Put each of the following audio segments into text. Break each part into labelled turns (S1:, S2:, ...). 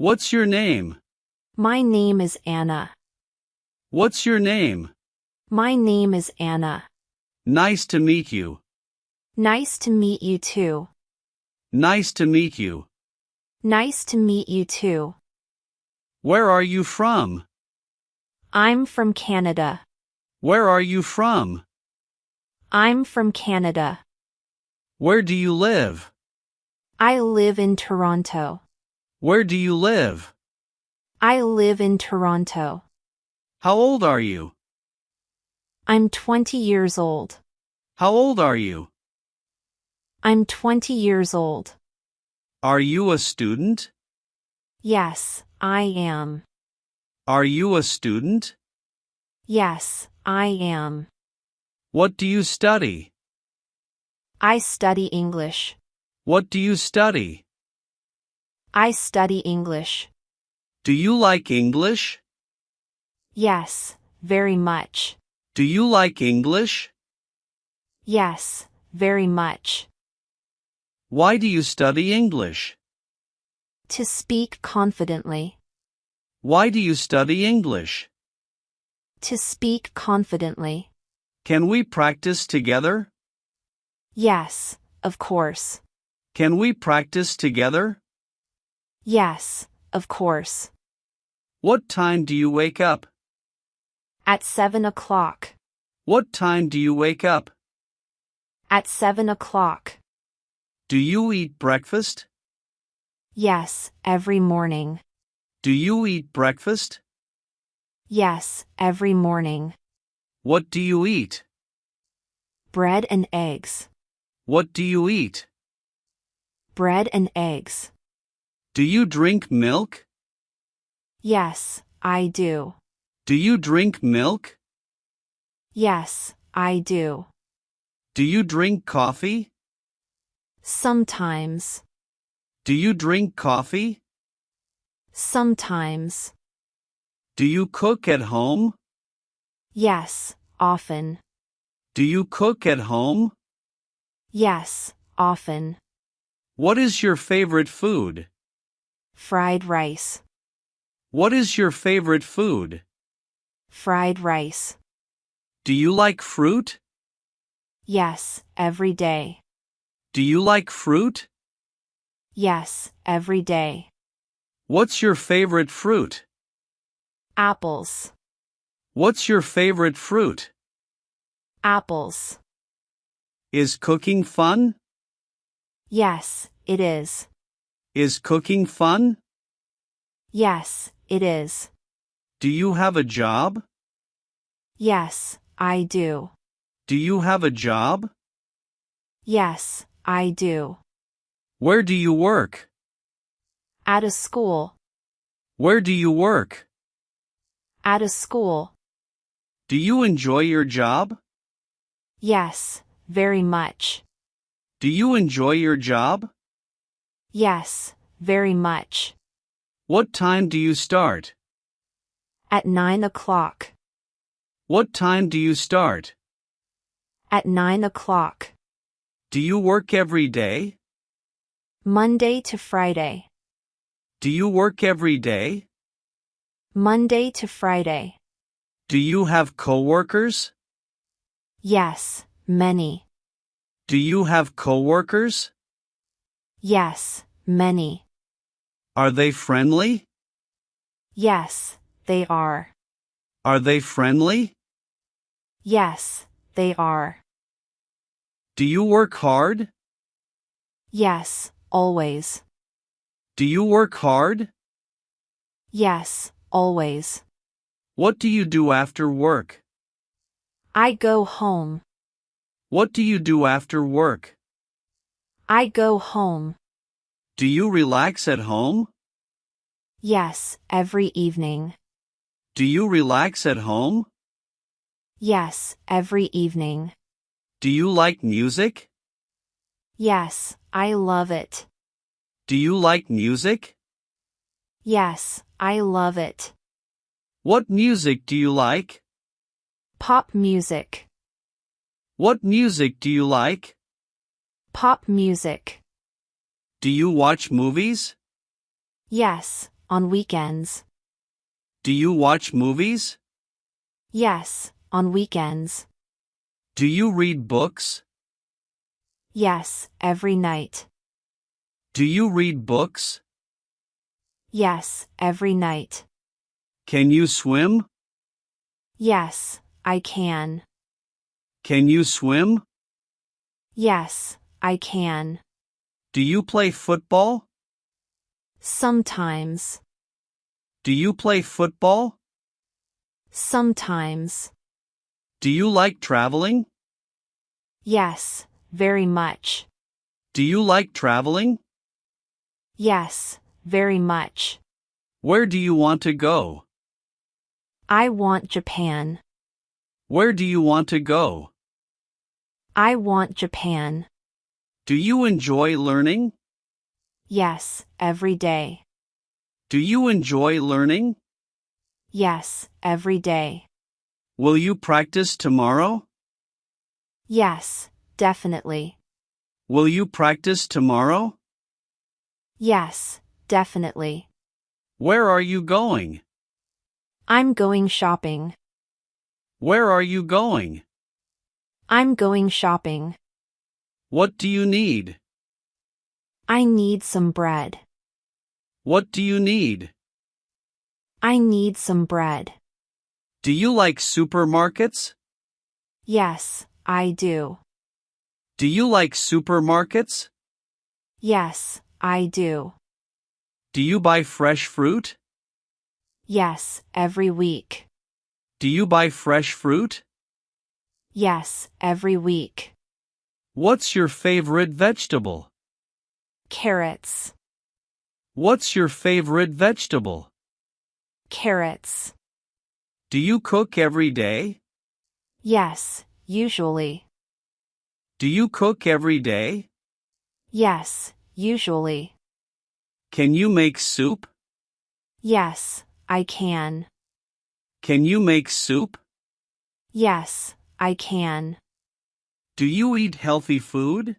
S1: What's your name?
S2: My name is Anna.
S1: What's your name?
S2: My name is Anna.
S1: Nice to meet you.
S2: Nice to meet you too.
S1: Nice to meet you.
S2: Nice to meet you too.
S1: Where are you from?
S2: I'm from Canada.
S1: Where are you from?
S2: I'm from Canada.
S1: Where do you live?
S2: I live in Toronto.
S1: Where do you live?
S2: I live in Toronto.
S1: How old are you?
S2: I'm 20 years old.
S1: How old are you?
S2: I'm 20 years old.
S1: Are you a student?
S2: Yes, I am.
S1: Are you a student?
S2: Yes, I am.
S1: What do you study?
S2: I study English.
S1: What do you study?
S2: I study English.
S1: Do you like English?
S2: Yes, very much.
S1: Do you like English?
S2: Yes, very much.
S1: Why do you study English?
S2: To speak confidently.
S1: Why do you study English?
S2: To speak confidently.
S1: Can we practice together?
S2: Yes, of course.
S1: Can we practice together?
S2: Yes, of course.
S1: What time do you wake up?
S2: At 7 o'clock.
S1: What time do you wake up?
S2: At 7 o'clock.
S1: Do you eat breakfast?
S2: Yes, every morning.
S1: Do you eat breakfast?
S2: Yes, every morning.
S1: What do you eat?
S2: Bread and eggs.
S1: What do you eat?
S2: Bread and eggs.
S1: Do you drink milk?
S2: Yes, I do.
S1: Do you drink milk?
S2: Yes, I do.
S1: Do you drink coffee?
S2: Sometimes.
S1: Do you drink coffee?
S2: Sometimes.
S1: Do you cook at home?
S2: Yes, often.
S1: Do you cook at home?
S2: Yes, often.
S1: What is your favorite food?
S2: Fried rice.
S1: What is your favorite food?
S2: Fried rice.
S1: Do you like fruit?
S2: Yes, every day.
S1: Do you like fruit?
S2: Yes, every day.
S1: What's your favorite fruit?
S2: Apples.
S1: What's your favorite fruit?
S2: Apples.
S1: Is cooking fun?
S2: Yes, it is.
S1: Is cooking fun?
S2: Yes, it is.
S1: Do you have a job?
S2: Yes, I do.
S1: Do you have a job?
S2: Yes, I do.
S1: Where do you work?
S2: At a school.
S1: Where do you work?
S2: At a school.
S1: Do you enjoy your job?
S2: Yes, very much.
S1: Do you enjoy your job?
S2: Yes, very much.
S1: What time do you start?
S2: At 9 o'clock.
S1: What time do you start?
S2: At 9 o'clock.
S1: Do you work every day?
S2: Monday to Friday.
S1: Do you work every day?
S2: Monday to Friday.
S1: Do you have coworkers?
S2: Yes, many.
S1: Do you have coworkers?
S2: Yes, many.
S1: Are they friendly?
S2: Yes, they are.
S1: Are they friendly?
S2: Yes, they are.
S1: Do you work hard?
S2: Yes, always.
S1: Do you work hard?
S2: Yes, always.
S1: What do you do after work?
S2: I go home.
S1: What do you do after work?
S2: I go home.
S1: Do you relax at home?
S2: Yes, every evening.
S1: Do you relax at home?
S2: Yes, every evening.
S1: Do you like music?
S2: Yes, I love it.
S1: Do you like music?
S2: Yes, I love it.
S1: What music do you like?
S2: Pop music.
S1: What music do you like?
S2: Pop music.
S1: Do you watch movies?
S2: Yes, on weekends.
S1: Do you watch movies?
S2: Yes, on weekends.
S1: Do you read books?
S2: Yes, every night.
S1: Do you read books?
S2: Yes, every night.
S1: Can you swim?
S2: Yes, I can.
S1: Can you swim?
S2: Yes, I can.
S1: Do you play football?
S2: Sometimes.
S1: Do you play football?
S2: Sometimes.
S1: Do you like traveling?
S2: Yes, very much.
S1: Do you like traveling?
S2: Yes, very much.
S1: Where do you want to go?
S2: I want Japan.
S1: Where do you want to go?
S2: I want Japan.
S1: Do you enjoy learning?
S2: Yes, every day.
S1: Do you enjoy learning?
S2: Yes, every day.
S1: Will you practice tomorrow?
S2: Yes, definitely.
S1: Will you practice tomorrow?
S2: Yes, definitely.
S1: Where are you going?
S2: I'm going shopping.
S1: Where are you going?
S2: I'm going shopping.
S1: What do you need?
S2: I need some bread.
S1: What do you need?
S2: I need some bread.
S1: Do you like supermarkets?
S2: Yes, I do.
S1: Do you like supermarkets?
S2: Yes, I do.
S1: Do you buy fresh fruit?
S2: Yes, every week.
S1: Do you buy fresh fruit?
S2: Yes, every week.
S1: What's your favorite vegetable?
S2: Carrots.
S1: What's your favorite vegetable?
S2: Carrots.
S1: Do you cook every day?
S2: Yes, usually.
S1: Do you cook every day?
S2: Yes, usually.
S1: Can you make soup?
S2: Yes, I can.
S1: Can you make soup?
S2: Yes, I can.
S1: Do you eat healthy food?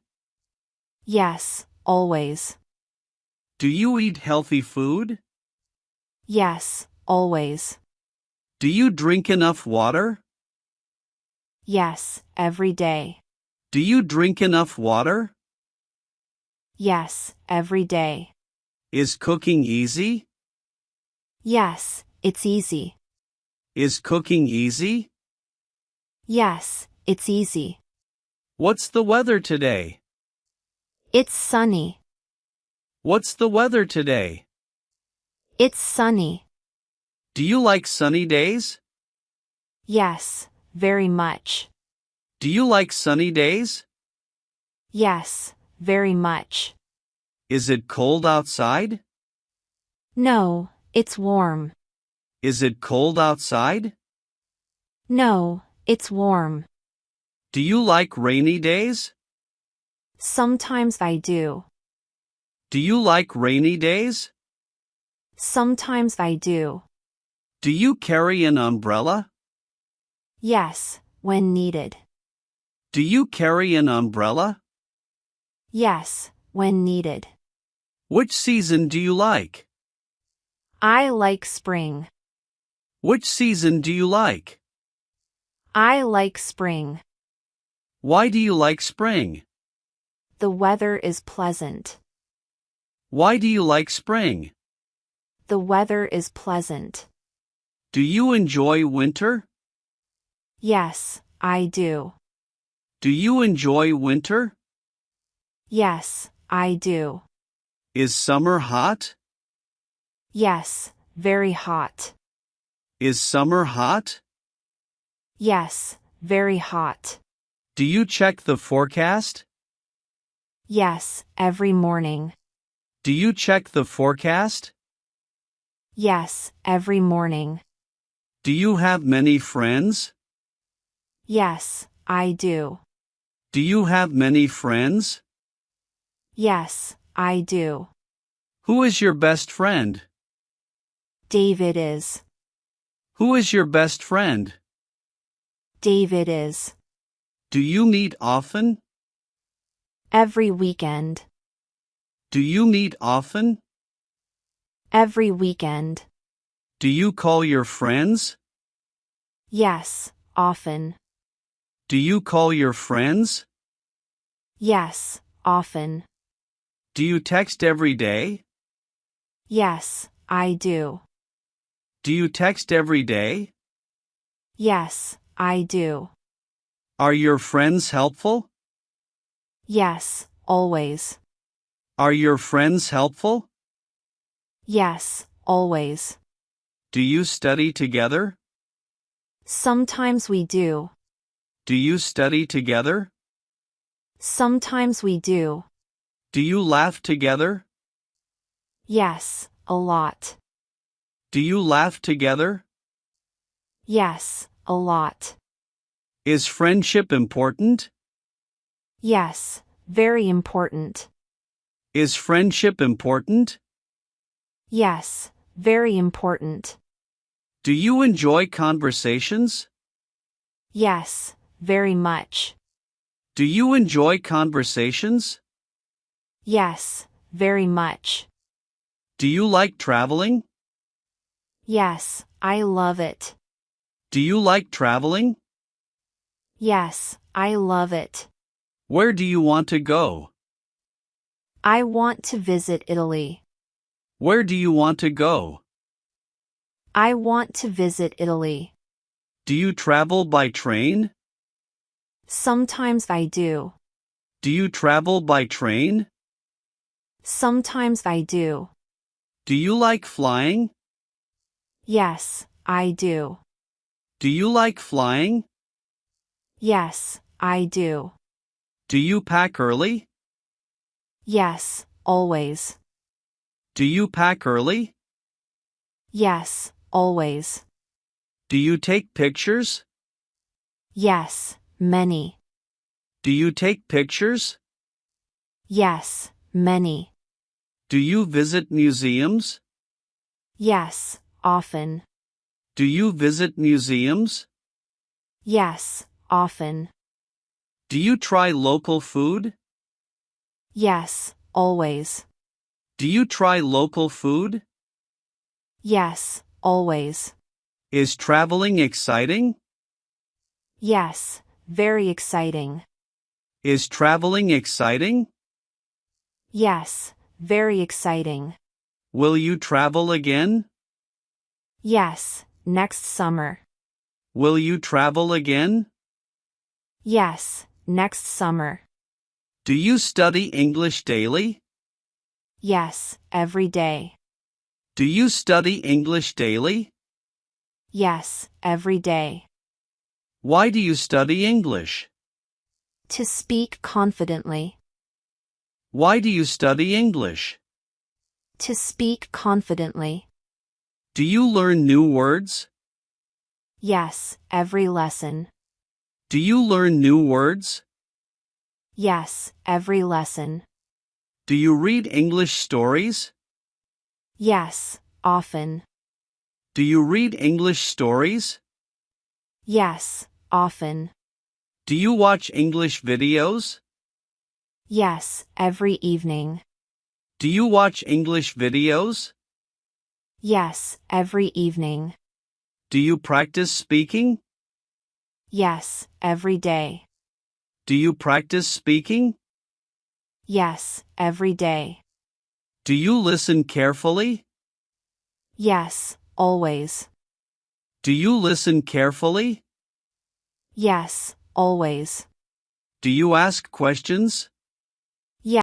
S2: Yes, always.
S1: Do you eat healthy food?
S2: Yes, always.
S1: Do you drink enough water?
S2: Yes, every day.
S1: Do you drink enough water?
S2: Yes, every day.
S1: Is cooking easy?
S2: Yes, it's easy.
S1: Is cooking easy?
S2: Yes, it's easy.
S1: What's the weather today?
S2: It's sunny.
S1: What's the weather today?
S2: It's sunny.
S1: Do you like sunny days?
S2: Yes, very much.
S1: Do you like sunny days?
S2: Yes, very much.
S1: Is it cold outside?
S2: No, it's warm.
S1: Is it cold outside?
S2: No, it's warm.
S1: Do you like rainy days?
S2: Sometimes I do.
S1: Do you like rainy days?
S2: Sometimes I do.
S1: Do you carry an umbrella?
S2: Yes, when needed.
S1: Do you carry an umbrella?
S2: Yes, when needed.
S1: Which season do you like?
S2: I like spring.
S1: Which season do you like?
S2: I like spring.
S1: Why do you like spring?
S2: The weather is pleasant.
S1: Why do you like spring?
S2: The weather is pleasant.
S1: Do you enjoy winter?
S2: Yes, I do.
S1: Do you enjoy winter?
S2: Yes, I do.
S1: Is summer hot?
S2: Yes, very hot.
S1: Is summer hot?
S2: Yes, very hot.
S1: Do you check the forecast?
S2: Yes, every morning.
S1: Do you check the forecast?
S2: Yes, every morning.
S1: Do you have many friends?
S2: Yes, I do.
S1: Do you have many friends?
S2: Yes, I do.
S1: Who is your best friend?
S2: David is.
S1: Who is your best friend?
S2: David is.
S1: Do you meet often?
S2: Every weekend.
S1: Do you meet often?
S2: Every weekend.
S1: Do you call your friends?
S2: Yes, often.
S1: Do you call your friends?
S2: Yes, often.
S1: Do you text every day?
S2: Yes, I do.
S1: Do you text every day?
S2: Yes, I do.
S1: Are your friends helpful?
S2: Yes, always.
S1: Are your friends helpful?
S2: Yes, always.
S1: Do you study together?
S2: Sometimes we do.
S1: Do you study together?
S2: Sometimes we do.
S1: Do you laugh together?
S2: Yes, a lot.
S1: Do you laugh together?
S2: Yes, a lot.
S1: Is friendship important?
S2: Yes, very important.
S1: Is friendship important?
S2: Yes, very important.
S1: Do you enjoy conversations?
S2: Yes, very much.
S1: Do you enjoy conversations?
S2: Yes, very much.
S1: Do you like traveling?
S2: Yes, I love it.
S1: Do you like traveling?
S2: Yes, I love it.
S1: Where do you want to go?
S2: I want to visit Italy.
S1: Where do you want to go?
S2: I want to visit Italy.
S1: Do you travel by train?
S2: Sometimes I do.
S1: Do you travel by train?
S2: Sometimes I do.
S1: Do you like flying?
S2: Yes, I do.
S1: Do you like flying?
S2: Yes, I do.
S1: Do you pack early?
S2: Yes, always.
S1: Do you pack early?
S2: Yes, always.
S1: Do you take pictures?
S2: Yes, many.
S1: Do you take pictures?
S2: Yes, many.
S1: Do you visit museums?
S2: Yes, often.
S1: Do you visit museums?
S2: Yes, often.
S1: Do you try local food?
S2: Yes, always.
S1: Do you try local food?
S2: Yes, always.
S1: Is traveling exciting?
S2: Yes, very exciting.
S1: Is traveling exciting?
S2: Yes, very exciting.
S1: Will you travel again?
S2: Yes, next summer.
S1: Will you travel again?
S2: Yes, next summer.
S1: Do you study English daily?
S2: Yes, every day.
S1: Do you study English daily?
S2: Yes, every day.
S1: Why do you study English?
S2: To speak confidently.
S1: Why do you study English?
S2: To speak confidently.
S1: Do you learn new words?
S2: Yes, every lesson.
S1: Do you learn new words?
S2: Yes, every lesson.
S1: Do you read English stories?
S2: Yes, often.
S1: Do you read English stories?
S2: Yes, often.
S1: Do you watch English videos?
S2: Yes, every evening.
S1: Do you watch English videos?
S2: Yes, every evening.
S1: Do you practice speaking?
S2: Yes, every day.
S1: Do you practice speaking?
S2: Yes, every day.
S1: Do you listen carefully?
S2: Yes, always.
S1: Do you listen carefully?
S2: Yes, always.
S1: Do you ask questions?